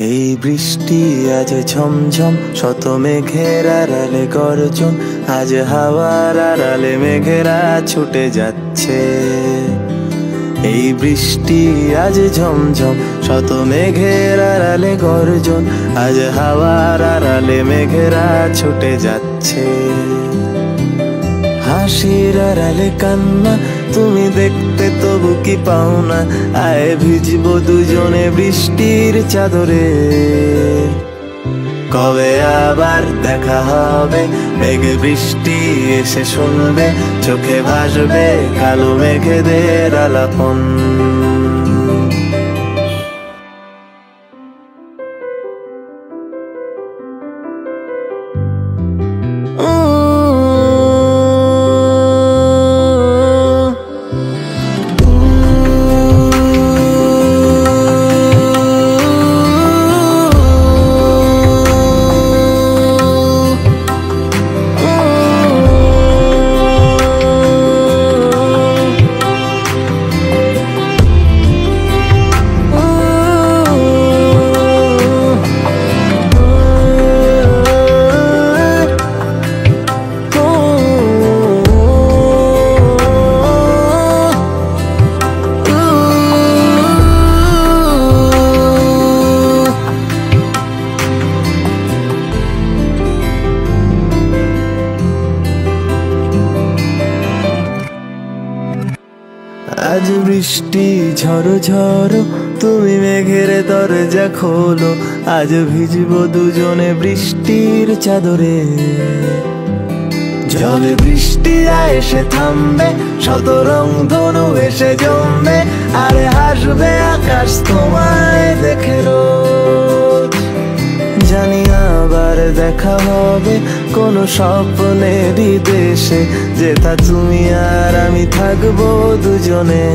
এই বৃষ্টি আজ ঝমঝম, শত মেঘের আড়ালে গর্জন, আজ হাওয়ার আড়ালে মেঘেরা ছুটে যাচ্ছে। এই বৃষ্টি আজ ঝমঝম, শত মেঘের আড়ালে গর্জন, আজ হাওয়ার আড়ালে মেঘেরা ছুটে যাচ্ছে। হাসির আড়ালে কান্না তুমি দেখতে তবু কি পাও না, আয় ভিজবো দুজনে বৃষ্টির চাদরে। কবে আবার দেখা হবে, মেঘ বৃষ্টি এসে শুনবে, চোখে ভাসবে কালো মেঘেদের আলাপন। আজ বৃষ্টি ঝড়ো ঝড়ো, তুমি মেঘের দরজা খোলো, আজ ভিজবো দুজনে বৃষ্টির চাদরে। জলে বৃষ্টি এসে থামবে, শত রং ধনু এসে জমবে, আরে হাসবে আকাশ তোমায় দেখে রোজ। জানি আবার দেখা হবে কোনো স্বপ্নেরই দেশে, যেথা তুমি আর আমি থাকবো দুজনে।